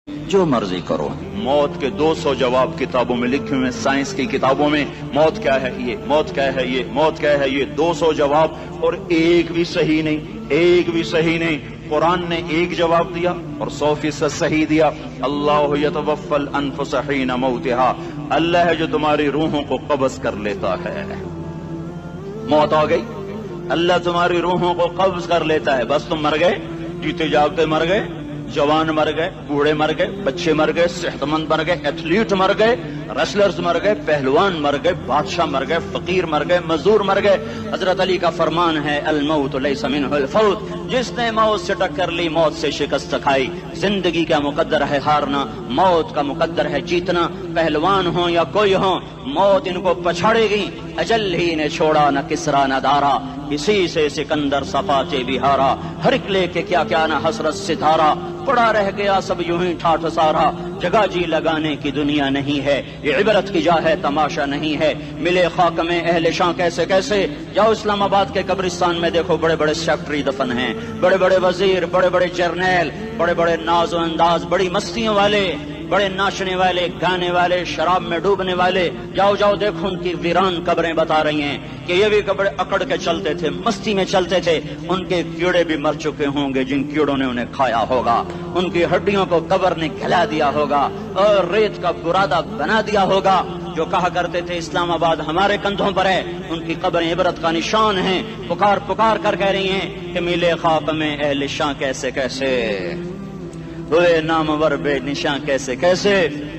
جو مرضی کرو. موت کے 200 جواب کتابوں میں لکھے ہوئے، سائنس کی کتابوں میں موت کیا ہے یہ، موت کیا ہے یہ، موت کیا ہے یہ، 200 جواب، اور ایک بھی صحیح نہیں، ایک بھی صحیح نہیں. قرآن نے ایک جواب دیا اور 100% صحیح دیا. اللہ یتوفی الانفس حین موتها، اللہ ہے جو تمہاری روحوں کو قبض کر لیتا ہے. موت آ گئی، اللہ تمہاری روحوں کو قبض کر لیتا ہے، بس تم مر گئے، جیتے جاگتے مر گئے، جوان مر گئے، بوڑھے مر گئے، بچے مر گئے، صحت مند مر گئے، ایتھلیٹ مر گئے، ریسلرز مر گئے، پہلوان مر گئے، بادشاہ مر گئے، فقیر مر گئے، مزدور مر گئے. حضرت علی کا فرمان ہے الموت لیس منہ الفوت، جس نے موت سے ٹکر لی موت سے شکست کھائی. زندگی کا مقدر ہے ہارنا، موت کا مقدر ہے جیتنا. پہلوان ہوں یا کوئی ہوں، موت ان کو پچھاڑے گی. اجل ہی نے چھوڑا نہ کسرا نہ دارا، اسی سے سکندر صفاتے بہارا. ہر ایک لے کے کیا کیا نہ حسرت ستارہ، پڑا رہ گیا سب یوں ہی ٹھاٹھ سارا. جگہ جی لگانے کی دنیا نہیں ہے، یہ عبرت کی جا ہے تماشا نہیں ہے. ملے خاک میں اہل شاں کیسے کیسے، جاؤ اسلام آباد کے قبرستان میں دیکھو، بڑے بڑے سیکٹری دفن ہیں، بڑے بڑے وزیر، بڑے بڑے جرنیل، بڑے بڑے ناز و انداز، بڑی مستیوں والے، بڑے ناچنے والے، گانے والے، شراب میں ڈوبنے والے. جاؤ جاؤ دیکھو ان کی ویران قبریں بتا رہی ہیں کہ یہ بھی قبر اکڑ کے چلتے تھے، مستی میں چلتے تھے. ان کے کیڑے بھی مر چکے ہوں گے جن کیڑوں نے انہیں کھایا ہوگا. ان کی ہڈیوں کو قبر نے کھلا دیا ہوگا اور ریت کا برادہ بنا دیا ہوگا. جو کہا کرتے تھے اسلام آباد ہمارے کندھوں پر ہے، ان کی قبریں عبرت کا نشان ہیں. پکار پکار کر کہہ رہی ہیں کہ ملے خاک میں اہل شاں کیسے کیسے، ہوئے نامور بے نشاں کیسے کیسے،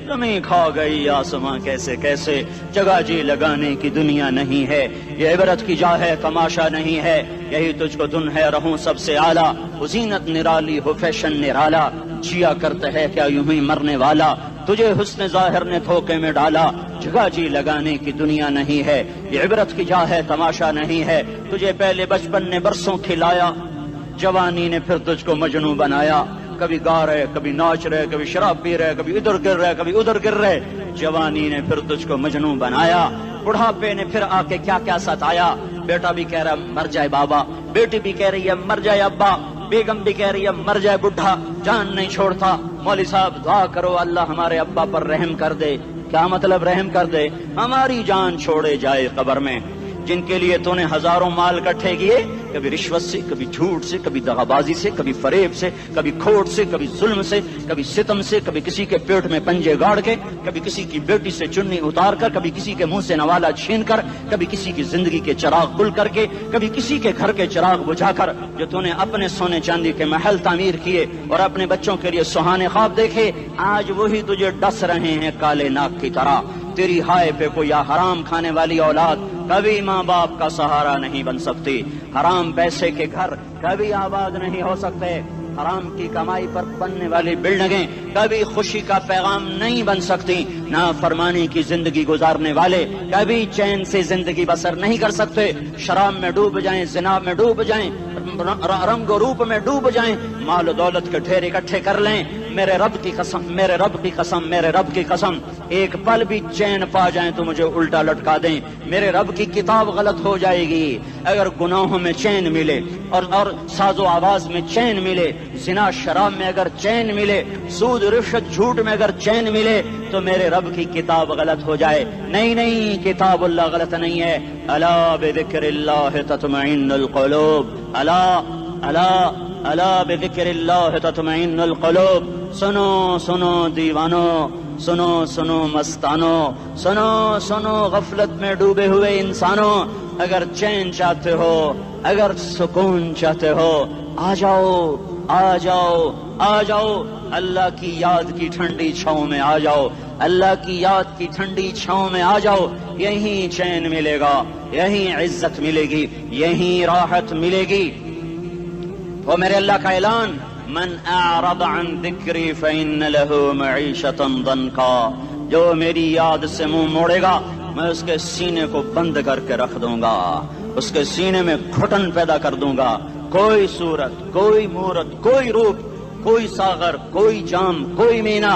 زمین کھا گئی آسماں کیسے کیسے. جگہ جی لگانے کی دنیا نہیں ہے، یہ عبرت کی جا ہے تماشا نہیں ہے. یہی تجھ کو دن ہے رہوں سب سے اعلیٰ، زینت نرالی ہو فیشن نرالا. جیا کرتا ہے کیا یوں ہی مرنے والا، تجھے حسن ظاہر نے دھوکے میں ڈالا. جگہ جی لگانے کی دنیا نہیں ہے، یہ عبرت کی جا ہے تماشا نہیں ہے. تجھے پہلے بچپن نے برسوں کھلایا، جوانی نے پھر تجھ کو مجنوں بنایا. کبھی گا رہے، کبھی ناچ رہے، کبھی شراب پی رہے، کبھی ادھر گر رہے، کبھی ادھر گر رہے. جوانی نے پھر تجھ کو مجنوں بنایا. بڑھاپے نے پھر آ کے کیا کیا ستایا. بیٹا بھی کہہ رہا مر جائے بابا، بیٹی بھی کہہ رہی ہے مر جائے ابا، بیگم بھی کہہ رہی ہے مر جائے بڈھا، جان نہیں چھوڑتا. مولوی صاحب دعا کرو اللہ ہمارے ابا پر رحم کر دے. کیا مطلب رحم کر دے؟ ہماری جان چھوڑے جائے قبر میں. جن کے لیے تو نے ہزاروں مال اکٹھے کیے، کبھی رشوت سے، کبھی جھوٹ سے، کبھی دغابازی سے، کبھی فریب سے، کبھی کھوٹ سے، کبھی ظلم سے، کبھی ستم سے، کبھی کسی کے پیٹ میں پنجے گاڑ کے، کبھی کسی کی بیٹی سے چنی اتار کر، کبھی کسی کے منہ سے نوالا چھین کر، کبھی کسی کی زندگی کے چراغ گل کر کے، کبھی کسی کے گھر کے چراغ بجھا کر. جو تو نے اپنے سونے چاندی کے محل تعمیر کیے اور اپنے بچوں کے لیے سہانے خواب دیکھے، آج وہی تجھے ڈس رہے ہیں کالے ناک کی طرح. تیری ہائے پہ کوئی حرام کھانے والی اولاد کبھی ماں باپ کا سہارا نہیں بن سکتی. حرام پیسے کے گھر کبھی آباد نہیں ہو سکتے. حرام کی کمائی پر بننے والی بلڈنگیں کبھی خوشی کا پیغام نہیں بن سکتی. نافرمانی کی زندگی گزارنے والے کبھی چین سے زندگی بسر نہیں کر سکتے. شراب میں ڈوب جائیں، زنا میں ڈوب جائیں، رنگ و روپ میں ڈوب جائیں، مال و دولت کے ڈھیر اکٹھے کر لیں، میرے رب کی قسم، میرے رب کی قسم، میرے رب کی قسم، ایک پل بھی چین پا جائیں تو مجھے الٹا لٹکا دیں. میرے رب کی کتاب غلط ہو جائے گی. اگر گناہوں میں چین ملے اور ساز و آواز میں چین ملے، زنا شراب میں اگر چین ملے، سود رشوت جھوٹ میں اگر چین ملے، تو میرے رب کی کتاب غلط ہو جائے. نہیں نہیں، کتاب اللہ غلط نہیں ہے. الا بذکر اللہ تطمئن القلوب، الا الا الا بذکر اللہ تطمئن القلوب. سنو سنو دیوانو، سنو سنو مستانو، سنو سنو غفلت میں ڈوبے ہوئے انسانوں. اگر چین چاہتے ہو، اگر سکون چاہتے ہو، آ جاؤ آ جاؤ آ جاؤ، اللہ کی یاد کی ٹھنڈی چھاؤں میں آ جاؤ، اللہ کی یاد کی ٹھنڈی چھاؤں میں آ جاؤ. یہیں چین ملے گا، یہیں عزت ملے گی، یہیں راحت ملے گی. وہ میرے اللہ کا اعلان، من اعرض عن ذکری فإن له معیشة ضنکا، جو میری یاد سے منہ موڑے گا میں اس کے سینے کو بند کر کے رکھ دوں گا، اس کے سینے میں گھٹن پیدا کر دوں گا. کوئی صورت، کوئی مورت، کوئی روپ، کوئی ساغر، کوئی جام، کوئی مینا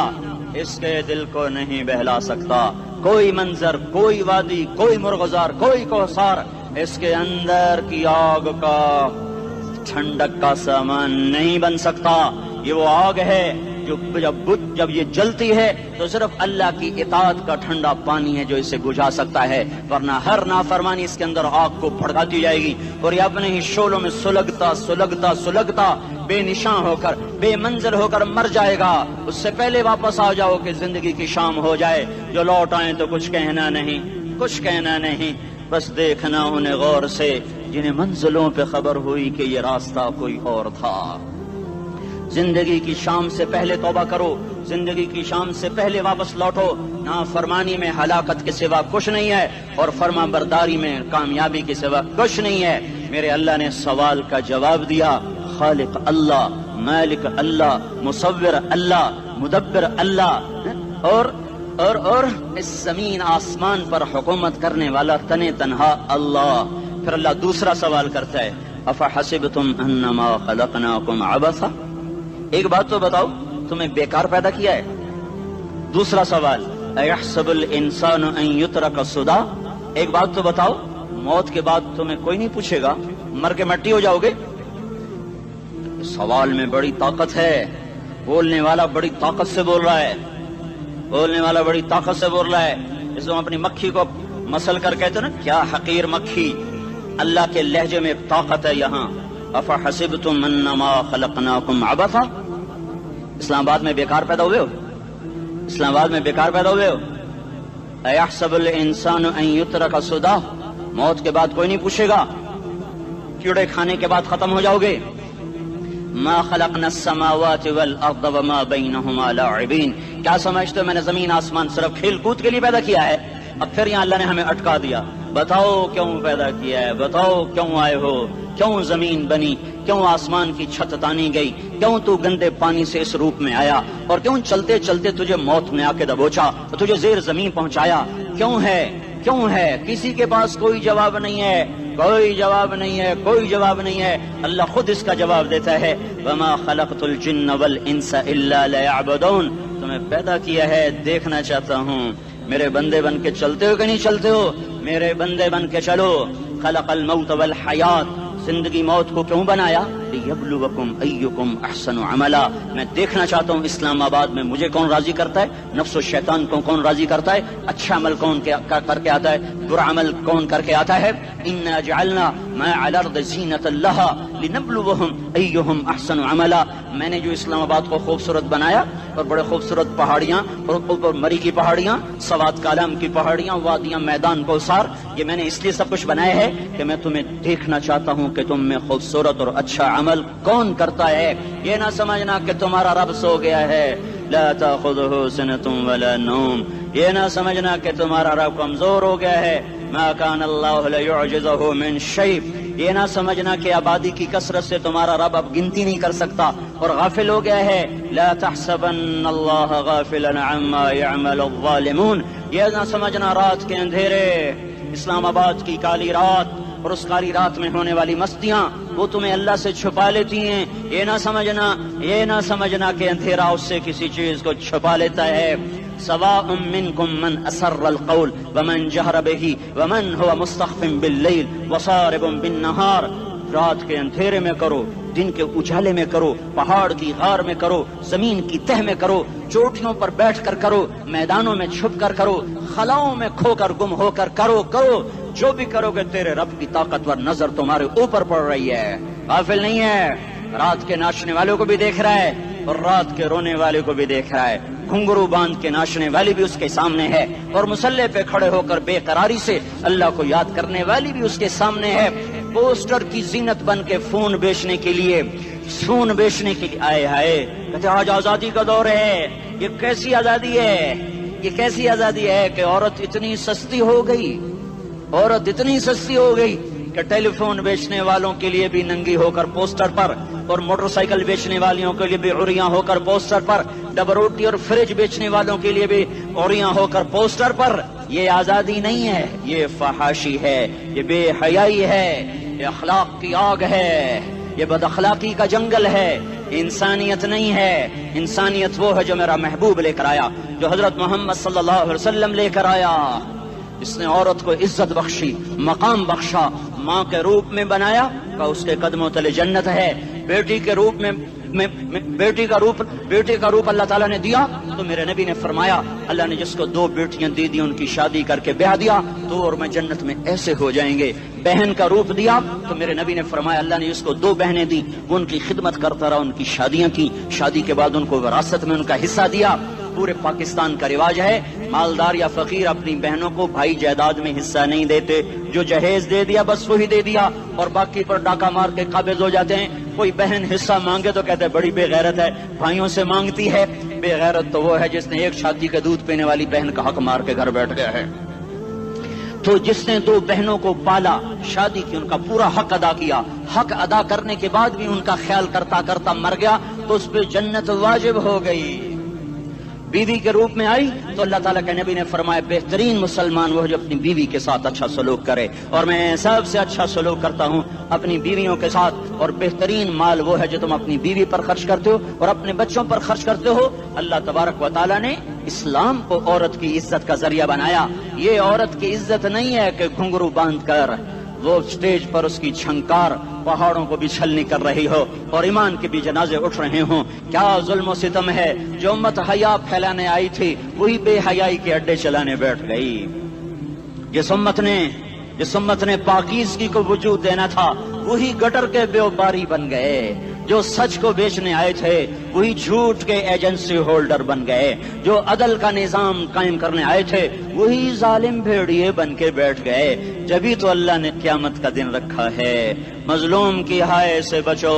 اس کے دل کو نہیں بہلا سکتا. کوئی منظر، کوئی وادی، کوئی مرغزار، کوئی کوثر اس کے اندر کی آگ کا ٹھنڈک کا سامان نہیں بن سکتا. یہ وہ آگ ہے جب یہ جلتی ہے تو صرف اللہ کی اطاعت کا ٹھنڈا پانی ہے جو اسے بجھا سکتا ہے، ورنہ ہر نافرمانی اس کے اندر آگ کو بھڑکاتی جائے گی اور یہ اپنے ہی شعلوں میں سلگتا بے نشاں ہو کر بے منزل ہو کر مر جائے گا۔ اس سے پہلے واپس آ جاؤ کہ زندگی کی شام ہو جائے، جو لوٹ آئیں تو کچھ کہنا نہیں، بس دیکھنا انہیں غور سے جنہیں منزلوں پہ خبر ہوئی کہ یہ راستہ کوئی اور تھا۔ زندگی کی شام سے پہلے توبہ کرو، زندگی کی شام سے پہلے واپس لوٹو۔ نافرمانی میں ہلاکت کے سوا کچھ نہیں ہے اور فرما برداری میں کامیابی کے سوا کچھ نہیں ہے۔ میرے اللہ نے سوال کا جواب دیا، خالق اللہ، مالک اللہ، مصور اللہ، مدبر اللہ اور اس زمین آسمان پر حکومت کرنے والا تنے تنہا اللہ۔ پھر اللہ دوسرا سوال کرتا ہے، افحسبتم انما خلقناکم عبثا، ایک بات تو بتاؤ تمہیں بیکار پیدا کیا ہے؟ دوسرا سوال، ایحسب الانسان ان یترک سدی، ایک بات تو بتاؤ موت کے بعد تمہیں کوئی نہیں پوچھے گا، مر کے مٹی ہو جاؤ گے؟ سوال میں بڑی طاقت ہے، بولنے والا بڑی طاقت سے بول رہا ہے، اس کو اپنی مکھی کو مسل کر کہتے ہیں نا، کیا حقیر مکھی، اللہ کے لہجے میں ایک طاقت ہے یہاں۔ افحسبتم انما خلقناکم عبثا، اسلام آباد میں بیکار پیدا ہوئے ہو؟ ایحسب الانسان ان یترک سدی، موت کے بعد کوئی نہیں پوچھے گا، کیڑے کھانے کے بعد ختم ہو جاؤ گے؟ ما خلقنا السماوات والارض وما بینہما لاعبین، کیا سمجھتے ہو میں نے زمین آسمان صرف کھیل کود کے لیے پیدا کیا ہے؟ اب پھر یہاں اللہ نے ہمیں اٹکا دیا، بتاؤ کیوں پیدا کیا ہے، بتاؤ کیوں آئے ہو، کیوں زمین بنی، کیوں آسمان کی چھت تانی گئی، کیوں تو گندے پانی سے اس روپ میں آیا، اور کیوں چلتے چلتے تجھے موت نے آ کے دبوچا اور تجھے زیر زمین پہنچایا، کیوں ہے؟ کسی کے پاس کوئی جواب نہیں ہے، اللہ خود اس کا جواب دیتا ہے، وما خلقت الجن والانس الا لیعبدون، تمہیں پیدا کیا ہے دیکھنا چاہتا ہوں میرے بندے بن کے چلتے ہو کہ نہیں چلتے ہو، میرے بندے بن کے چلو۔ خلق الموت والحیات، زندگی موت کو کیوں بنایا؟ لیبلوکم ایکم احسن عملا، میں دیکھنا چاہتا ہوں اسلام آباد میں مجھے کون راضی کرتا ہے، نفس و شیطان کو کون راضی کرتا ہے، اچھا عمل کون کر کے آتا ہے، برا عمل کون کر کے آتا ہے۔ انا جعلنا ما علی الارض زینۃ لها لنبلوہم ایہم احسن عملا، میں نے جو اسلام آباد کو خوبصورت بنایا اور بڑے خوبصورت پہاڑیاں اور اوپر مری کی پہاڑیاں، سوات کالام کی پہاڑیاں، وادیاں، میدان کوثر، یہ میں نے اس لیے سب کچھ بنایا ہے کہ میں تمہیں دیکھنا چاہتا ہوں کہ تم میں خوبصورت اور اچھا عمل کون کرتا ہے۔ یہ نہ سمجھنا کہ تمہارا رب سو گیا ہے، لا تاخذہ سنۃ ولا نوم، یہ نہ سمجھنا کہ تمہارا رب کمزور ہو گیا ہے، ما کان اللہ لیعجزہ من شیء، یہ نہ سمجھنا کہ آبادی کی کثرت سے تمہارا رب اب گنتی نہیں کر سکتا اور غافل ہو گیا ہے، لا تحسبن اللہ غافلا عما يعمل الظالمون، یہ نہ سمجھنا رات کے اندھیرے، اسلام آباد کی کالی رات اور اس کالی رات میں ہونے والی مستیاں وہ تمہیں اللہ سے چھپا لیتی ہیں، یہ نہ سمجھنا کہ اندھیرا اس سے کسی چیز کو چھپا لیتا ہے۔ سواء منکم من اسر القول ومن جہر بہ ومن هو مستخف باللیل وصارب بالنہار، رات کے اندھیرے میں کرو، دن کے اجالے میں کرو، پہاڑ کی غار میں کرو، زمین کی تہ میں کرو، چوٹیوں پر بیٹھ کر کرو، میدانوں میں چھپ کر کرو، خلاؤں میں کھو کر گم ہو کر کرو، جو بھی کرو گے تیرے رب کی طاقتور نظر تمہارے اوپر پڑ رہی ہے، غافل نہیں ہے، رات کے ناچنے والوں کو بھی دیکھ رہا ہے اور رات کے رونے والے کو بھی دیکھ رہا ہے، گھنگرو باندھ کے ناچنے والی بھی اس کے سامنے ہے اور مسلح پہ کھڑے ہو کر بے قراری سے اللہ کو یاد کرنے والی بھی اس کے سامنے ہے۔ پوسٹر کی زینت بن کے فون بیچنے کے لیے آئے ہائے کہتے آج آزادی کا دور ہے، یہ کیسی آزادی ہے کہ عورت اتنی سستی ہو گئی کہ ٹیلی فون بیچنے والوں کے لیے بھی ننگی ہو کر پوسٹر پر اور موٹر سائیکل بیچنے والیوں کے لیے بھی عریاں ہو کر پوسٹر پر، ڈبل روٹی اور فریج بیچنے والوں کے لیے بھی عریاں ہو کر پوسٹر پر۔ یہ آزادی نہیں ہے، یہ فحاشی ہے، یہ بے حیائی ہے، یہ اخلاق کی آگ ہے، یہ بد اخلاقی کا جنگل ہے، انسانیت نہیں ہے۔ انسانیت وہ ہے جو میرا محبوب لے کر آیا، جو حضرت محمد صلی اللہ علیہ وسلم لے کر آیا، اس نے عورت کو عزت بخشی، مقام بخشا، ماں کے روپ میں بنایا کہ اس کے قدموں تلے جنت ہے، بیٹی کے روپ میں بیٹی کا روپ اللہ تعالیٰ نے دیا تو میرے نبی نے فرمایا اللہ نے جس کو 2 بیٹیاں دے دی ان کی شادی کر کے بیاہ دیا تو اور میں جنت میں ایسے ہو جائیں گے. بہن کا روپ دیا تو میرے نبی نے فرمایا اللہ نے جس کو 2 بہنیں دی وہ ان کی خدمت کرتا رہا, ان کی شادیاں کی, شادی کے بعد ان کو وراثت میں ان کا حصہ دیا. پورے پاکستان کا رواج ہے مالدار یا فقیر اپنی بہنوں کو بھائی جائیداد میں حصہ نہیں دیتے, جو جہیز دے دیا بس وہی دے دیا اور باقی پر ڈاکہ مار کے قابض ہو جاتے ہیں. کوئی بہن حصہ مانگے تو کہتے ہیں بڑی بے غیرت ہے, بھائیوں سے مانگتی ہے. بے غیرت تو وہ ہے جس نے ایک شادی کا دودھ پینے والی بہن کا حق مار کے گھر بیٹھ گیا ہے. تو جس نے 2 بہنوں کو پالا, شادی کی, ان کا پورا حق ادا کیا, حق ادا کرنے کے بعد بھی ان کا خیال کرتا کرتا مر گیا تو اس پہ جنت واجب ہو گئی. بیوی کے روپ میں آئی تو اللہ تعالیٰ کے نبی نے فرمایا بہترین مسلمان وہ جو اپنی بیوی کے ساتھ اچھا سلوک کرے, اور میں سب سے اچھا سلوک کرتا ہوں اپنی بیویوں کے ساتھ. اور بہترین مال وہ ہے جو تم اپنی بیوی پر خرچ کرتے ہو اور اپنے بچوں پر خرچ کرتے ہو. اللہ تبارک و تعالیٰ نے اسلام کو عورت کی عزت کا ذریعہ بنایا. یہ عورت کی عزت نہیں ہے کہ گھنگرو باندھ کر وہ اسٹیج پر اس کی چھنکار پہاڑوں کو بھی چھلنی کر رہی ہو اور ایمان کے بھی جنازے اٹھ رہے ہوں. کیا ظلم و ستم ہے, جو امت حیا پھیلانے آئی تھی وہی بے حیائی کے اڈے چلانے بیٹھ گئی. جس امت نے پاکیزگی کو وجود دینا تھا وہی گٹر کے بیوباری بن گئے. جو سچ کو بیچنے آئے تھے وہی جھوٹ کے ایجنسی ہولڈر بن گئے. جو عدل کا نظام قائم کرنے آئے تھے وہی ظالم بھیڑیے بن کے بیٹھ گئے. جبھی تو اللہ نے قیامت کا دن رکھا ہے. مظلوم کی ہائے سے بچو,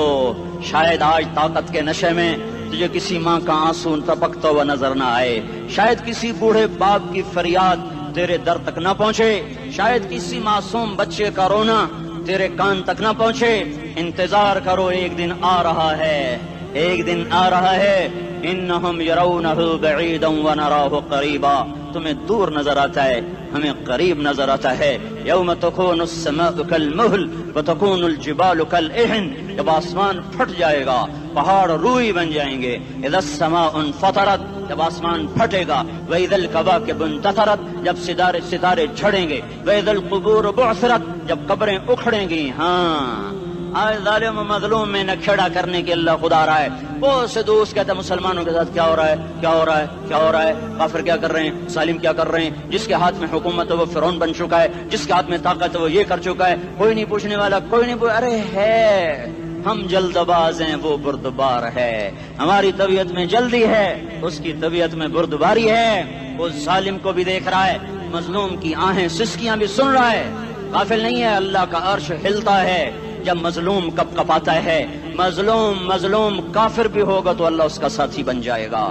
شاید آج طاقت کے نشے میں تجھے کسی ماں کا آنسو ٹپکتا ہوا نظر نہ آئے, شاید کسی بوڑھے باپ کی فریاد تیرے در تک نہ پہنچے, شاید کسی معصوم بچے کا رونا تیرے کان تک نہ پہنچے. انتظار کرو, ایک دن آ رہا ہے, ایک دن آ رہا ہے. انہم یرونہ بعیدا ونراہ قریبا, تمہیں دور نظر آتا ہے ہمیں قریب نظر آتا ہے. یوم تکون السماء کالمہل وتکون الجبال کالعہن, جب آسمان پھٹ جائے گا پہاڑ روئی بن جائیں گے. اذا السماء انفطرت, جب آسمان پھٹے گا. واذا الکواکب انتثرت, جب ستارے جھڑیں گے. واذا القبور بعثرت, جب قبریں اکھڑیں گی. ہاں آج ظالم و مظلوم میں نہ کھیڑا کرنے کے اللہ خدا رہا ہے. بہت سے دوست کہتے ہیں مسلمانوں کے ساتھ کیا ہو رہا ہے, کیا ہو رہا ہے, کیا ہو رہا ہے, کافر کیا کر رہے ہیں, ظالم کیا کر رہے ہیں. جس کے ہاتھ میں حکومت ہے وہ فرعون بن چکا ہے, جس کے ہاتھ میں طاقت ہے وہ یہ کر چکا ہے. کوئی نہیں پوچھنے والا, کوئی نہیں ارے ہے ہم جلد باز ہیں وہ بردبار ہے. ہماری طبیعت میں جلدی ہے, اس کی طبیعت میں بردباری ہے. وہ ظالم کو بھی دیکھ رہا ہے, مظلوم کی آہیں سسکیاں بھی سن رہا ہے. غافل نہیں ہے, اللہ کا عرش ہلتا ہے جب مظلوم کپ کپاتا ہے. مظلوم کافر بھی ہوگا تو اللہ اس کا ساتھی بن جائے گا.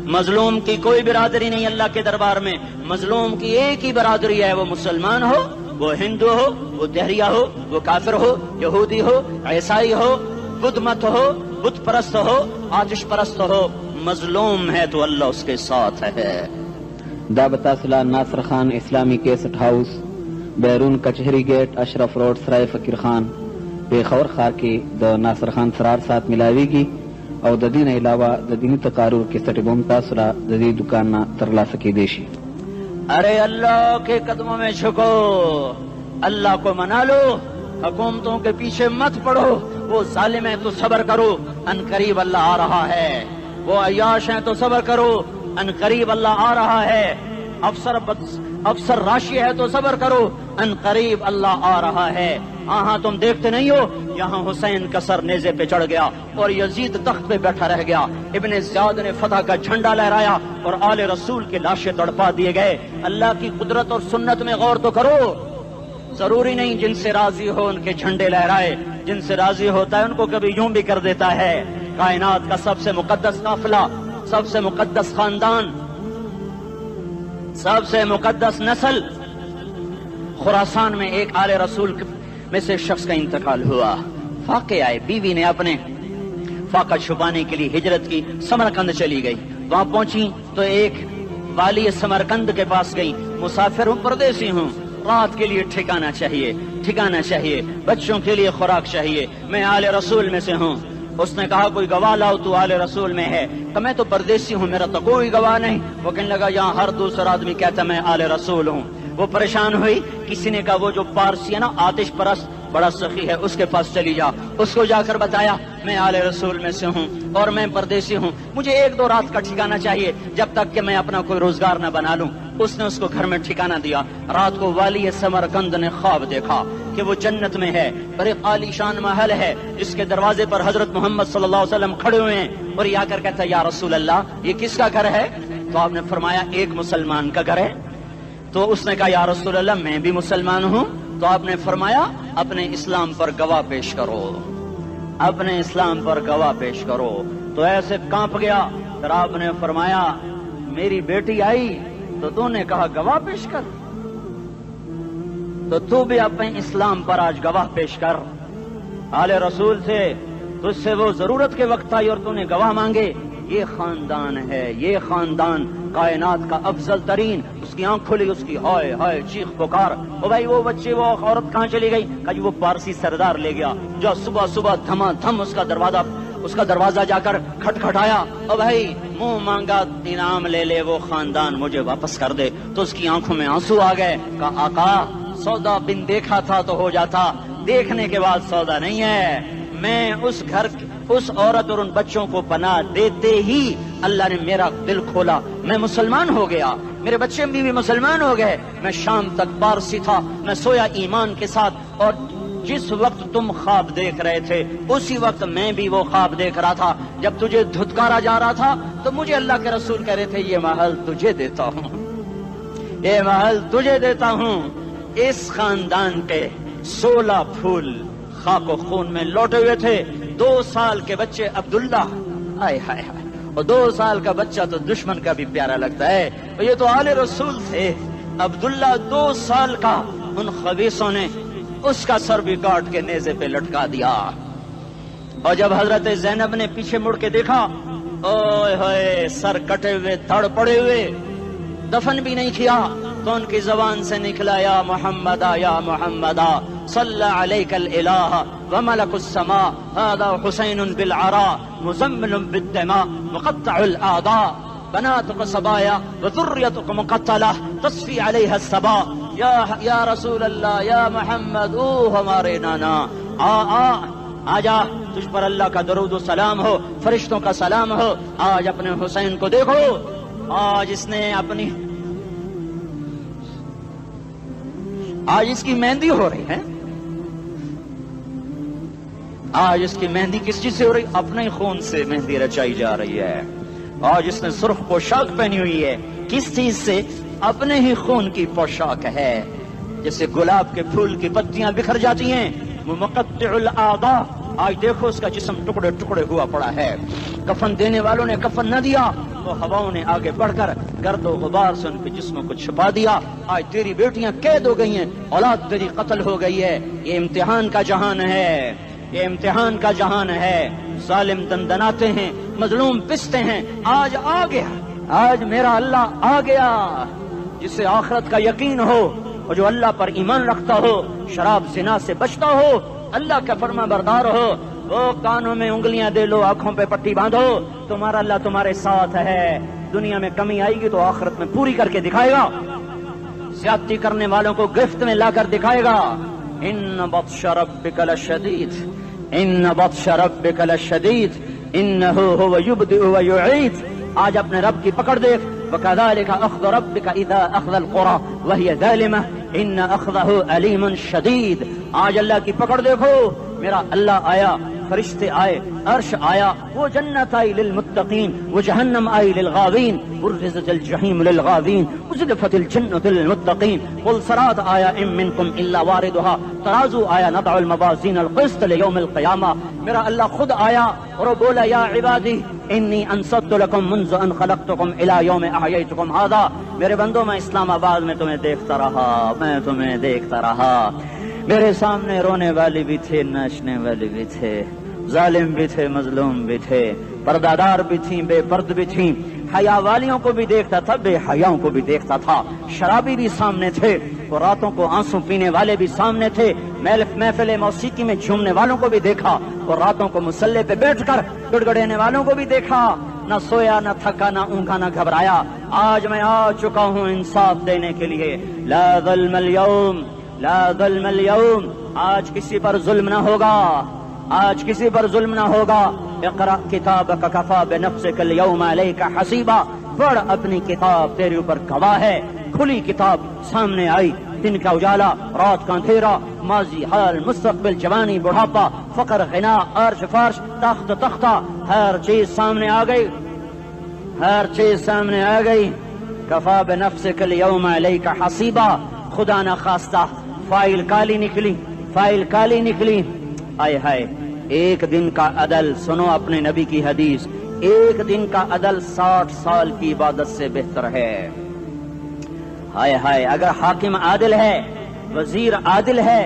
مظلوم کی کوئی برادری نہیں اللہ کے دربار میں, مظلوم کی ایک ہی برادری ہے, وہ مسلمان ہو, وہ ہندو ہو, وہ دہریہ ہو, وہ کافر ہو, یہودی ہو, عیسائی ہو, بدھ مت ہو, بت پرست ہو, آتش پرست ہو, مظلوم ہے تو اللہ اس کے ساتھ ہے. دابتاصلہ ناصر خان اسلامی کیسٹ ہاؤس, بیرون کچہری گیٹ, اشرف روڈ, سرائے فقیر خان, پیښور ښار کې د ناصر خان سرار سات ملاویږي او د دې نه علاوه د دیني تقارر کیسټ بم تاسو را د دې دکان نه ترلاسه کیدی شي. ارے اللہ کے قدموں میں جھکو, اللہ کو منا لو, حکومتوں کے پیچھے مت پڑو. وہ ظالم ہیں تو صبر کرو, ان قریب اللہ آ رہا ہے. وہ عیاش ہیں تو صبر کرو, ان قریب اللہ آ رہا ہے. افسر راشی ہے تو صبر کرو, ان قریب اللہ آ رہا ہے. ہاں تم دیکھتے نہیں ہو یہاں حسین کا سر نیزے پہ چڑھ گیا اور یزید تخت پہ بیٹھا رہ گیا. ابن زیاد نے فتح کا جھنڈا لہرایا اور آل رسول کے لاشیں تڑپا دیے گئے. اللہ کی قدرت اور سنت میں غور تو کرو. ضروری نہیں جن سے راضی ہو ان کے جھنڈے لہرائے, جن سے راضی ہوتا ہے ان کو کبھی یوں بھی کر دیتا ہے. کائنات کا سب سے مقدس قافلہ, سب سے مقدس خاندان, سب سے مقدس نسل, خراسان میں ایک آل رسول میں سے شخص کا انتقال ہوا. فاقے آئے, بیوی نے اپنے فاقہ چھپانے کے لیے ہجرت کی, سمرقند چلی گئی. وہاں پہنچی تو ایک والی سمرقند کے پاس گئی. مسافر ہوں, پردیسی ہوں, رات کے لیے ٹھکانا چاہیے, بچوں کے لیے خوراک چاہیے, میں آل رسول میں سے ہوں. اس نے کہا کوئی گواہ لاؤ, تو آل رسول میں ہے. کہ میں تو پردیسی ہوں, میرا تو کوئی گواہ نہیں. وہ کہنے لگا یہاں ہر دوسرا آدمی کہتا میں آل رسول ہوں. وہ پریشان ہوئی. کسی نے کہا وہ جو پارسی ہے نا, آتش پرست, بڑا سخی ہے, اس کے پاس چلی جا. اس کو جا کر بتایا میں آل رسول میں سے ہوں اور میں پردیسی ہوں، مجھے 1-2 رات کا ٹھکانہ چاہیے جب تک کہ میں اپنا کوئی روزگار نہ بنا لوں۔ اس نے اس کو گھر میں ٹھکانہ دیا۔ رات کو والی سمرقند نے خواب دیکھا کہ وہ جنت میں ہے، اور ایک عالی شان محل ہے، اس کے دروازے پر حضرت محمد صلی اللہ علیہ وسلم کھڑے ہوئے ہیں، اور یہ آ کر کہتا ہے یا رسول اللہ یہ کس کا گھر ہے؟ تو آپ نے فرمایا ایک مسلمان کا گھر ہے۔ تو اس نے کہا یا رسول اللہ میں بھی مسلمان ہوں۔ تو آپ نے فرمایا اپنے اسلام پر گواہ پیش کرو، اپنے اسلام پر گواہ پیش کرو۔ تو ایسے کانپ گیا، پھر آپ نے فرمایا میری بیٹی آئی تو تو نے کہا گواہ پیش کر، تو بھی اپنے اسلام پر آج گواہ پیش کر۔ آل رسول سے تجھ سے وہ ضرورت کے وقت آئی اور تو نے گواہ مانگے۔ یہ خاندان ہے، یہ خاندان کائنات کا افضل ترین۔ اس کی آنکھ کھلی، اس کی ہائے ہائے چیخ پکار، او بھائی وہ بچے وہ عورت کہاں چلی گئی؟ کہا جی وہ پارسی سردار لے گیا، جو صبح صبح دھما دھم اس کا دروازہ جا کر کھٹکھٹایا، او بھائی منہ مانگا انعام لے لے، وہ خاندان مجھے واپس کر دے۔ تو اس کی آنکھوں میں آنسو آ گئے۔ کہا آقا سودا بن دیکھا تھا تو ہو جاتا، دیکھنے کے بعد سودا نہیں ہے۔ میں اس گھر اس عورت اور ان بچوں کو پناہ دیتے ہی اللہ نے میرا دل کھولا، میں مسلمان ہو گیا، میرے بچے بھی مسلمان ہو گئے۔ میں شام تک پارسی تھا، میں سویا ایمان کے ساتھ، اور جس وقت تم خواب دیکھ رہے تھے اسی وقت میں بھی وہ خواب دیکھ رہا تھا۔ جب تجھے دھتکارا جا رہا تھا تو مجھے اللہ کے رسول کہہ رہے تھے یہ محل تجھے دیتا ہوں، یہ محل تجھے دیتا ہوں۔ اس خاندان کے 16 پھول خاک و خون میں لوٹے ہوئے تھے۔ 2 سال کے بچے عبداللہ، ہائے ہائے ہائے، اور 2 سال کا بچہ تو دشمن کا بھی پیارا لگتا ہے، اور یہ تو آل رسول تھے۔ عبداللہ 2 سال کا، ان خبیثوں نے اس کا سر بھی کاٹ کے نیزے پہ لٹکا دیا۔ اور جب حضرت زینب نے پیچھے مڑ کے دیکھا، اوئے ہوئے سر کٹے ہوئے دھڑ پڑے ہوئے، دفن بھی نہیں کیا، تو ان کی زبان سے نکلا یا محمدہ یا محمدہ صلی علیک الالہ وملک السماء هذا حسین بالعراء مزمل بالدماء مقطع الاعداء بناتك صبايا وذريتك مقتلہ تصفی علیہ الصبا۔ یا رسول اللہ یا محمد، او ہمارے نانا، آ جا، تجھ پر اللہ کا درود و سلام ہو، فرشتوں کا سلام ہو۔ آج اپنے حسین کو دیکھو، آج اس نے آج اس کی مہندی ہو رہی ہے، آج اس کی مہندی کس چیز سے ہو رہی؟ اپنے خون سے مہندی رچائی جا رہی ہے۔ آج اس نے سرخ پوشاک پہنی ہوئی ہے، کس چیز سے؟ اپنے ہی خون کی پوشاک ہے۔ جیسے گلاب کے پھول کی پتیاں بکھر جاتی ہیں، وہ مقطع الاعضاء، آج دیکھو اس کا جسم ٹکڑے ٹکڑے ہوا پڑا ہے۔ کفن دینے والوں نے کفن نہ دیا تو ہواؤں نے آگے بڑھ کر گرد و غبار سے ان کے جسموں کو چھپا دیا۔ آج تیری بیٹیاں قید ہو گئی ہیں، اولاد تیری قتل ہو گئی ہے۔ یہ امتحان کا جہان ہے، یہ امتحان کا جہان ہے۔ ظالم دندناتے ہیں، مظلوم پستے ہیں۔ آج آ گیا، آج میرا اللہ آ گیا، جسے آخرت کا یقین ہو اور جو اللہ پر ایمان رکھتا ہو، شراب زنا سے بچتا ہو، اللہ کا فرما بردار ہو، وہ کانوں میں انگلیاں دے لو، آنکھوں پہ پٹی باندھو، تمہارا اللہ تمہارے ساتھ ہے۔ دنیا میں کمی آئے گی تو آخرت میں پوری کر کے دکھائے گا، زیادتی کرنے والوں کو گرفت میں لا کر دکھائے گا۔ ان بطش ربک لشدید، ان بطش ربک لشدید انہ هو یبدئ ویعید۔ آج اپنے رب کی پکڑ دیکھ، وکذالک اخذ ربک اذا اخذ القری وہی ظالمہ ان اخذہ علیم شدید۔ آج اللہ کی پکڑ دیکھو، میرا اللہ آیا، فرشتے آئے، عرش آیا، وہ جنت آئی للمتقین، وہ جہنم آئی للغاوین، برزت الجحیم للغاوین، ازلفت الجنت للمتقین، قل صراط آیا ام منکم الا واردها، ترازو آیا نضع الموازین القسط لیوم القیامہ۔ میرا اللہ خود آیا اور وہ بولا یا عبادی انی انصت لکم منذ ان خلقتکم الی یوم احییتکم ھذا۔ میرے بندوں، میں اسلام آباد میں تمہیں دیکھتا رہا، میں تمہیں دیکھتا رہا، میرے سامنے رونے والی بھی تھے، ناچنے والی بھی تھے، ظالم بھی تھے، مظلوم بھی تھے، پردادار بھی تھیں، بے پرد بھی تھیں، حیا والیوں کو بھی دیکھتا تھا، بے حیاؤں کو بھی دیکھتا تھا، شرابی بھی سامنے تھے، اور راتوں کو آنسو پینے والے بھی سامنے تھے، محفل موسیقی میں جھومنے والوں کو بھی دیکھا، اور راتوں کو مصلے پہ بیٹھ کر گڑگڑانے والوں کو بھی دیکھا۔ نہ سویا، نہ تھکا، نہ اونگا، نہ گھبرایا۔ آج میں آ چکا ہوں انصاف دینے کے لیے۔ لا ظلم اليوم، لا ظلم اليوم، آج کسی پر ظلم نہ ہوگا، آج کسی پر ظلم نہ ہوگا. اقرأ کتابک کفا بنفسک اليوم علیک حسیبا. پڑھ اپنی کتاب، تیرے اوپر گواہ ہے. کھلی کتاب سامنے آئی، دن کا اجالا، رات کا اندھیرا، ماضی، حال، مستقبل، جوانی، بڑھاپا، فقر، غنا، عرش فرش، تخت تختہ، ہر چیز سامنے آ گئی. ہر چیز سامنے آ گئی. کفا بنفسک اليوم علیک حسیبا. خدا نہ خواستہ فائل کالی نکلی، فائل کالی نکلی. آئے ہائے، ایک دن کا عدل، سنو اپنے نبی کی حدیث، ایک دن کا عدل 60 سال کی عبادت سے بہتر ہے. ہائے ہائے، اگر حاکم عادل ہے، وزیر عادل ہے،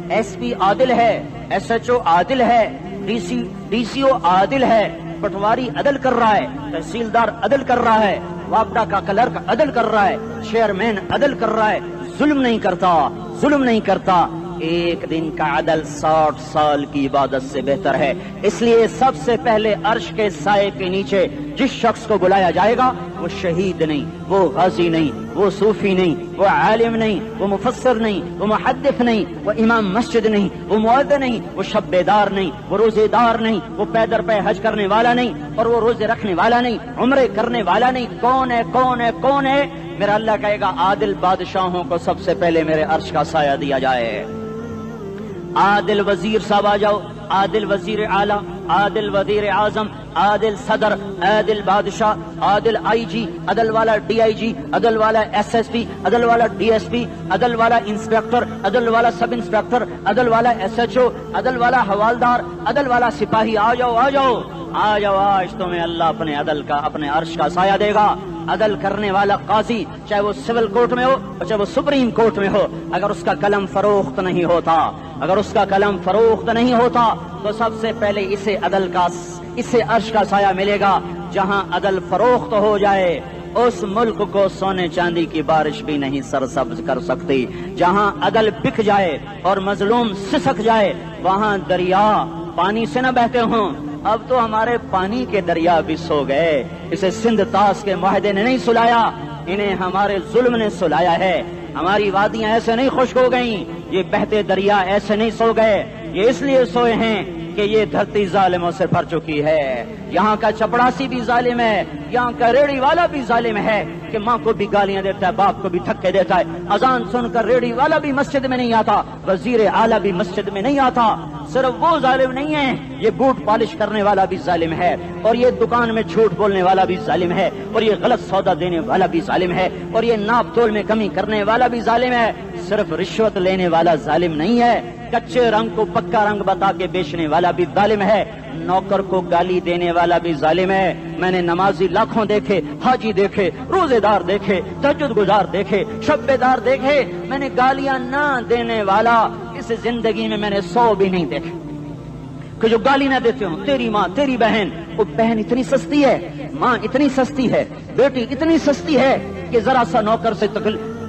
ایس پی عادل ہے، ایس ایچ او عادل ہے، ڈی سی او عادل ہے، پٹواری عدل کر رہا ہے، تحصیلدار عدل کر رہا ہے، وابڈا کا کلرک عدل کر رہا ہے، چیئرمین عدل کر رہا ہے، ظلم نہیں کرتا، ظلم نہیں کرتا، ایک دن کا عدل 60 سال کی عبادت سے بہتر ہے. اس لیے سب سے پہلے عرش کے سائے کے نیچے جس شخص کو بلایا جائے گا وہ شہید نہیں، وہ غازی نہیں، وہ صوفی نہیں، وہ عالم نہیں، وہ مفسر نہیں، وہ محدث نہیں، وہ امام مسجد نہیں، وہ مؤذن نہیں، وہ شب بیدار نہیں، وہ روزے دار نہیں، وہ پیدر پہ حج کرنے والا نہیں، اور وہ روزے رکھنے والا نہیں، عمرے کرنے والا نہیں. کون ہے؟ کون ہے؟ کون ہے؟ میرا اللہ کہے گا عادل بادشاہوں کو سب سے پہلے میرے عرش کا سایہ دیا جائے. عادل وزیر صاحب آ جاؤ، عادل وزیر اعلیٰ، عادل وزیر اعظم، عادل صدر، عادل بادشاہ، عادل آئی جی، عدل والا ڈی آئی جی، عدل والا ایس ایس پی، عدل والا ڈی ایس پی، عدل والا انسپیکٹر، عدل والا سب انسپیکٹر، عدل والا ایس ایچ او، عدل والا حوالدار، عدل والا سپاہی. آ جاؤ آ جاؤ آ جاؤ، آج تمہیں اللہ اپنے عدل کا، اپنے عرش کا سایہ دے گا. عدل کرنے والا قاضی، چاہے وہ سول کورٹ میں ہو اور چاہے وہ سپریم کورٹ میں ہو، اگر اس کا قلم فروخت نہیں ہوتا، اگر اس کا قلم فروخت نہیں ہوتا تو سب سے پہلے اسے عدل کا، اسے عرش کا سایہ ملے گا. جہاں عدل فروخت ہو جائے اس ملک کو سونے چاندی کی بارش بھی نہیں سرسبز کر سکتی. جہاں عدل بک جائے اور مظلوم سسک جائے وہاں دریا پانی سے نہ بہتے ہوں. اب تو ہمارے پانی کے دریا بھی سو گئے. اسے سندھ طاس کے معاہدے نے نہیں سلایا، انہیں ہمارے ظلم نے سلایا ہے. ہماری وادیاں ایسے نہیں خشک ہو گئیں، یہ بہتے دریا ایسے نہیں سو گئے. یہ اس لیے سوئے ہیں کہ یہ دھرتی ظالموں سے بھر چکی ہے. یہاں کا چپڑاسی بھی ظالم ہے، یہاں کا ریڑھی والا بھی ظالم ہے کہ ماں کو بھی گالیاں دیتا ہے، باپ کو بھی دھکے دیتا ہے. اذان سن کر ریڑھی والا بھی مسجد میں نہیں آتا، وزیر اعلیٰ بھی مسجد میں نہیں آتا. صرف وہ ظالم نہیں ہے، یہ بوٹ پالش کرنے والا بھی ظالم ہے، اور یہ دکان میں جھوٹ بولنے والا بھی ظالم ہے، اور یہ غلط سودا دینے والا بھی ظالم ہے، اور یہ ناپ تول میں کمی کرنے والا بھی ظالم ہے. صرف رشوت لینے والا ظالم نہیں ہے، کچے رنگ کو پکا رنگ بتا کے بیچنے والا بھی ظالم ہے، نوکر کو گالی دینے والا بھی ظالم ہے. میں نے نمازی لاکھوں دیکھے، حاجی دیکھے، روزے دار دیکھے، تہجد گزار دیکھے، شب بیدار دیکھے، میں نے گالیاں نہ دینے والا اس زندگی میں نے 100 بھی نہیں دیکھے کہ جو گالی نہ دیتے ہوں. تیری ماں، تیری بہن، وہ بہن اتنی سستی ہے، ماں اتنی سستی ہے، بیٹی اتنی سستی ہے کہ ذرا سا نوکر سے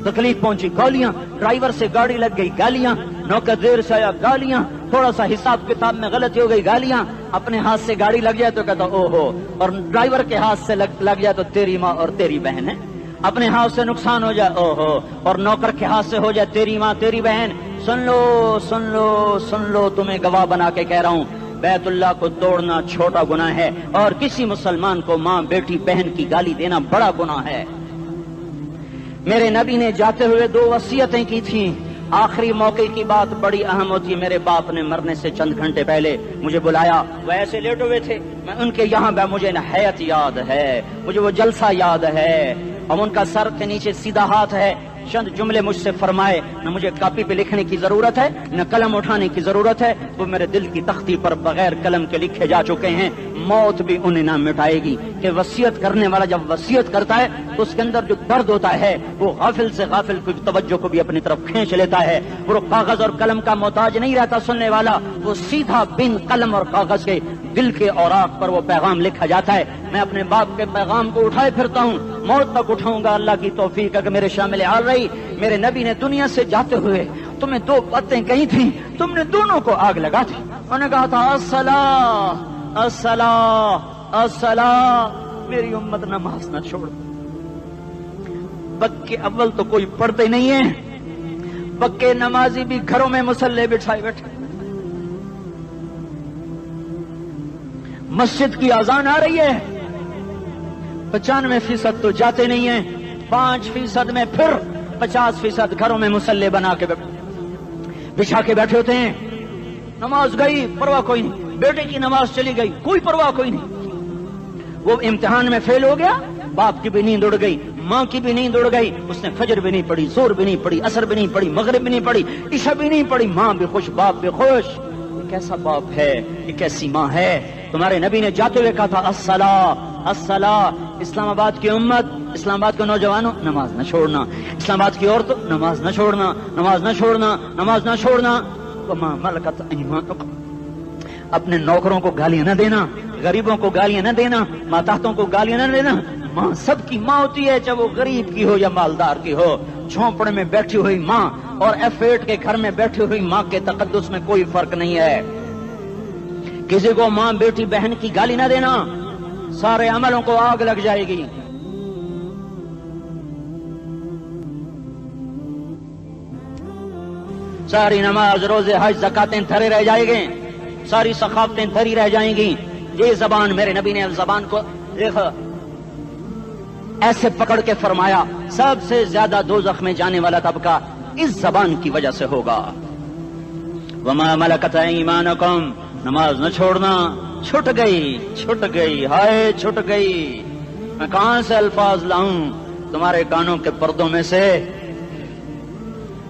تکلیف پہنچی گالیاں، ڈرائیور سے گاڑی لگ گئی گالیاں، نوکر دیر سے آیا گالیاں، تھوڑا سا حساب کتاب میں غلطی ہو گئی گالیاں، اپنے ہاتھ سے گاڑی لگ جائے تو کہتا او ہو، اور ڈرائیور کے ہاتھ سے لگ جائے تو تیری ماں اور تیری بہن ہے. اپنے ہاتھ سے نقصان ہو جائے او ہو، اور نوکر کے ہاتھ سے ہو جائے تیری ماں تیری بہن. سن لو سن لو سن لو، تمہیں گواہ بنا کے کہہ رہا ہوں، بیت اللہ کو توڑنا چھوٹا گناہ ہے اور کسی مسلمان کو ماں بیٹی بہن کی گالی دینا بڑا گناہ ہے. میرے نبی نے جاتے ہوئے 2 وصیتیں کی تھیں. آخری موقع کی بات بڑی اہم ہوتی ہے. میرے باپ نے مرنے سے چند گھنٹے پہلے مجھے بلایا، وہ ایسے لیٹے ہوئے تھے، میں ان کے یہاں مجھے نہایت یاد ہے، مجھے وہ جلسہ یاد ہے، اور ان کا سر کے نیچے سیدھا ہاتھ ہے. چند جملے مجھ سے فرمائے، نہ مجھے کاپی پہ لکھنے کی ضرورت ہے نہ قلم اٹھانے کی ضرورت ہے، وہ میرے دل کی تختی پر بغیر قلم کے لکھے جا چکے ہیں. موت بھی انہیں نہ مٹائے گی کہ وصیت کرنے والا جب وصیت کرتا ہے تو اس کے اندر جو درد ہوتا ہے وہ غافل سے غافل کی توجہ کو بھی اپنی طرف کھینچ لیتا ہے. وہ کاغذ اور قلم کا محتاج نہیں رہتا سننے والا، وہ سیدھا بن قلم اور کاغذ کے دل کے اوراق پر وہ پیغام لکھا جاتا ہے. میں اپنے باپ کے پیغام کو اٹھائے پھرتا ہوں، موت تک اٹھاؤں گا. اللہ کی توفیق ہے کہ میرے شامل حال رہی. میرے نبی نے دنیا سے جاتے ہوئے تمہیں 2 باتیں کہی تھیں، تم نے دونوں کو آگ لگا دی. انہوں نے کہا تھا الصلاۃ الصلاۃ الصلاۃ، میری امت نماز نہ چھوڑ. پکے اول تو کوئی پڑھتے نہیں ہے، پکے نمازی بھی گھروں میں مصلے بٹھائے بیٹھے. مسجد کی اذان آ رہی ہے، 95% تو جاتے نہیں ہیں، 5% میں پھر 50% گھروں میں مصلی بنا کے بچھا کے بیٹھے ہوتے ہیں. نماز گئی پرواہ کوئی نہیں، بیٹے کی نماز چلی گئی کوئی پرواہ کوئی نہیں. وہ امتحان میں فیل ہو گیا، باپ کی بھی نیند اڑ گئی، ماں کی بھی نیند اڑ گئی، اس نے فجر بھی نہیں پڑھی، زور بھی نہیں پڑھی، عصر بھی نہیں پڑھی، مغرب بھی نہیں پڑھی، عشاء بھی نہیں پڑھی. ماں بھی خوش باپ بھی خوش. یہ کیسا باپ ہے، یہ کیسی ماں ہے. تمہارے نبی نے جاتے ہوئے کہا تھا الصلاۃ الصلاۃ. اسلام آباد کی امت، اسلام آباد کے نوجوانوں، نماز نہ چھوڑنا. اسلام آباد کی عورتوں، نماز نہ چھوڑنا، نماز نہ چھوڑنا، نماز نہ چھوڑنا. وما ملکت ایمانکم. اپنے نوکروں کو گالیاں نہ دینا، غریبوں کو گالیاں نہ دینا، ماتحتوں کو گالیاں نہ دینا. ماں سب کی ماں ہوتی ہے، چاہے وہ غریب کی ہو یا مالدار کی ہو. جھونپڑے میں بیٹھی ہوئی ماں اور F8 کے گھر میں بیٹھی ہوئی ماں کے تقدس میں کوئی فرق نہیں ہے. کسی کو ماں بیٹی بہن کی گالی نہ دینا، سارے عملوں کو آگ لگ جائے گی. ساری نماز روزے حج زکاتیں دھرے رہ جائیں گے، ساری ثقافتیں دھری رہ جائیں گی. یہ زبان، میرے نبی نے زبان کو دیکھا ایسے پکڑ کے فرمایا سب سے زیادہ دوزخ میں جانے والا طبقہ اس زبان کی وجہ سے ہوگا. وما ملکت ایمانکم. نماز نہ چھوڑنا. چھٹ گئی ہائے چھٹ گئی. میں کہاں سے الفاظ لاؤں تمہارے کانوں کے پردوں میں سے،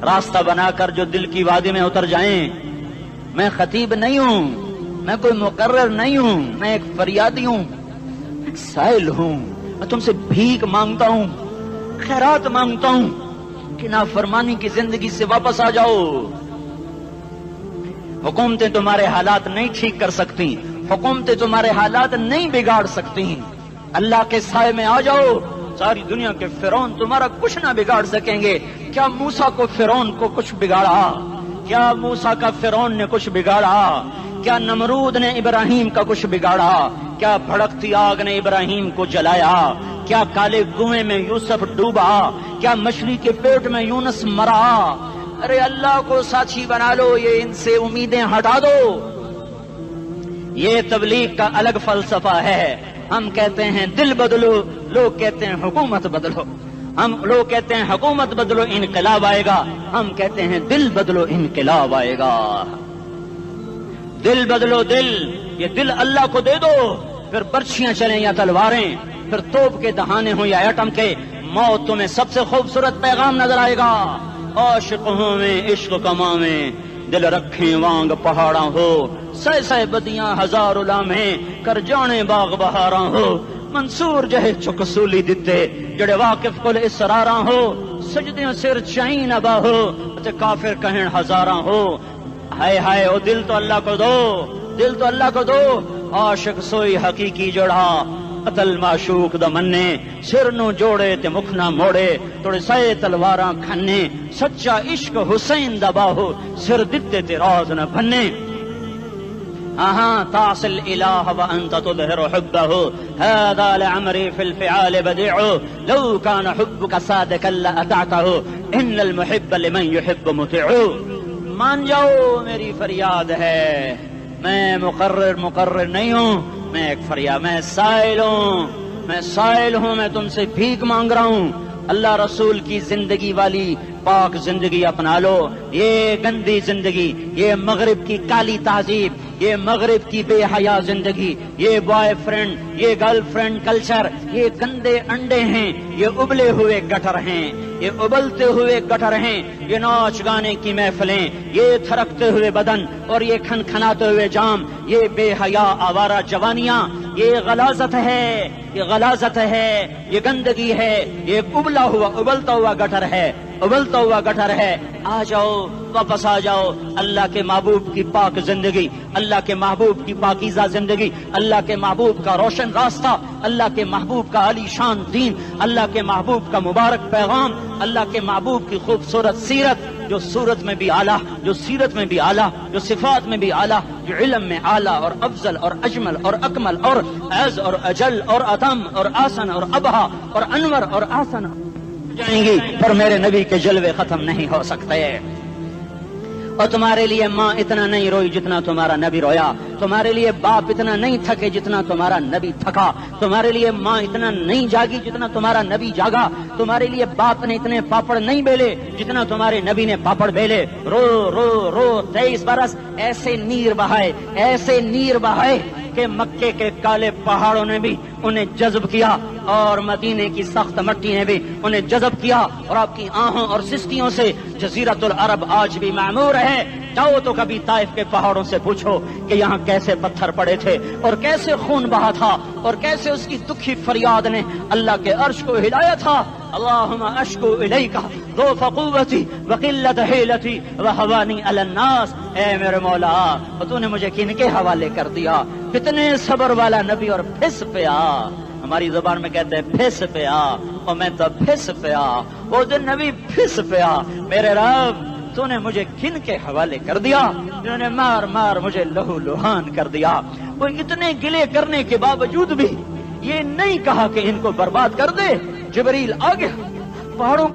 راستہ بنا کر جو دل کی وادی میں اتر جائیں. میں خطیب نہیں ہوں، میں کوئی مقرر نہیں ہوں، میں ایک فریادی ہوں، ایک سائل ہوں. میں تم سے بھیک مانگتا ہوں، خیرات مانگتا ہوں کہ نافرمانی کی زندگی سے واپس آ جاؤ. حکومتیں تمہارے حالات نہیں ٹھیک کر سکتی، حکومتیں تمہارے حالات نہیں بگاڑ سکتی. اللہ کے سائے میں آ جاؤ. ساری دنیا کے فرعون تمہارا کچھ نہ بگاڑ سکیں گے. کیا موسیٰ کو فرعون کو کچھ بگاڑا؟ کیا موسیٰ کا فرعون نے کچھ بگاڑا؟ کیا نمرود نے ابراہیم کا کچھ بگاڑا؟ کیا بھڑکتی آگ نے ابراہیم کو جلایا؟ کیا کالے کنویں میں یوسف ڈوبا؟ کیا مچھلی کے پیٹ میں یونس مرا؟ ارے اللہ کو ساتھی بنا لو، یہ ان سے امیدیں ہٹا دو. یہ تبلیغ کا الگ فلسفہ ہے. ہم کہتے ہیں دل بدلو، لوگ کہتے ہیں حکومت بدلو. لوگ کہتے ہیں حکومت بدلو انقلاب آئے گا، ہم کہتے ہیں دل بدلو انقلاب آئے گا. دل بدلو دل. یہ دل اللہ کو دے دو، پھر برچھیاں چلیں یا تلواریں، پھر توپ کے دہانے ہوں یا ایٹم کے، موت تمہیں سب سے خوبصورت پیغام نظر آئے گا. عاشق ہوں میں عشق کما میں، دل رکھیں وانگ پہاڑاں ہو، سہ بدیاں ہزار لامہیں کر جانے باغ بہاراں ہو. منصور جہے چک سولی دتے جڑے واقف کل اسراراں ہو، سجدیاں سر چائیں نبا ہو تے کافر کہیں ہزاراں ہو. ہائے ہائے او دل تو اللہ کو دو، دل تو اللہ کو دو. عاشق سوئی حقیقی جڑا قتل معشوق دا مننے، سر نو جوڑے تے مکھ نہ موڑے، توڑے سائے تلواراں کھنے. سچا عشق حسین دا باہو، سر دتے تے راز نہ بھنے. تعصي الإله وأنت تظهر حبه، هذا لعمري في الفعال بديع، لو كان حبك صادقا لأطعته، إن المحب لمن يحب مطيع. مان جاؤ میری فریاد ہے، میں مقرر نہیں ہوں، میں ایک فریاد، میں سائل ہوں، میں تم سے بھیک مانگ رہا ہوں. اللہ رسول کی زندگی والی پاک زندگی اپنا لو. یہ گندی زندگی، یہ مغرب کی کالی تہذیب، یہ مغرب کی بے حیا زندگی، یہ بوائے فرینڈ، یہ گرل فرینڈ کلچر، یہ گندے انڈے ہیں، یہ ابلے ہوئے گٹر ہیں، یہ ابلتے ہوئے گٹر ہیں. یہ ناچ گانے کی محفلیں، یہ تھرکتے ہوئے بدن اور یہ کھنکھناتے ہوئے جام، یہ بے حیا آوارہ جوانیاں، یہ غلاظت ہے، یہ غلاظت ہے، یہ گندگی ہے، یہ ابلتا ہوا گٹر ہے، ابلتا ہوا گٹر ہے. آ جاؤ، واپس آ جاؤ. اللہ کے محبوب کی پاک زندگی، اللہ کے محبوب کی پاکیزہ زندگی، اللہ کے محبوب کا روشن راستہ، اللہ کے محبوب کا علی شان دین، اللہ کے محبوب کا مبارک پیغام، اللہ کے محبوب کی خوبصورت سیرت، جو صورت میں بھی اعلیٰ، جو سیرت میں بھی اعلیٰ، جو صفات میں بھی اعلیٰ، جو علم میں اعلیٰ اور افضل اور اجمل اور اکمل اور اعز اور اجل اور اتم اور آسن اور ابہا اور انور اور آسن جائیں گی، پر میرے نبی کے جلوے ختم نہیں ہو سکتے. اور تمہارے لیے ماں اتنا نہیں روئی جتنا تمہارا نبی رویا، تمہارے لیے باپ اتنا نہیں تھکے جتنا تمہارا نبی تھکا، تمہارے لیے ماں اتنا نہیں جاگی جتنا تمہارا نبی جاگا، تمہارے لیے باپ نے اتنے پاپڑ نہیں بیلے جتنا تمہارے نبی نے پاپڑ بیلے۔ رو رو رو 23 برس ایسے نیر بہائے، ایسے نیر بہائے کہ مکے کے کالے پہاڑوں نے بھی انہیں جذب کیا اور مدینے کی سخت مٹی نے بھی انہیں جذب کیا، اور آپ کی آہوں اور سستیوں سے جزیرت العرب آج بھی معمور ہے۔ جاؤ تو کبھی طائف کے پہاڑوں سے پوچھو کہ یہاں کیسے پتھر پڑے تھے اور کیسے خون بہا تھا اور کیسے اس کی دکھی فریاد نے اللہ کے عرش کو ہلایا تھا۔ اللہم اشکو الیک ضعف قوتی وقلت حیلتی وہوانی علی الناس، اے میرے مولا تو نے مجھے کن کے حوالے کر دیا، کتنے صبر والا نبی اور پھس پیا۔ ہماری زبان میں کہتے ہیں پھس پیا، اور میں تو پھس پیا، وہ دن نبی پھس پیا۔ میرے رب تو نے مجھے کن کے حوالے کر دیا جنہوں نے مار مار مجھے لہو لہان کر دیا۔ وہ اتنے گلے کرنے کے باوجود بھی یہ نہیں کہا کہ ان کو برباد کر دے۔ جبریل آ گیا، پہاڑوں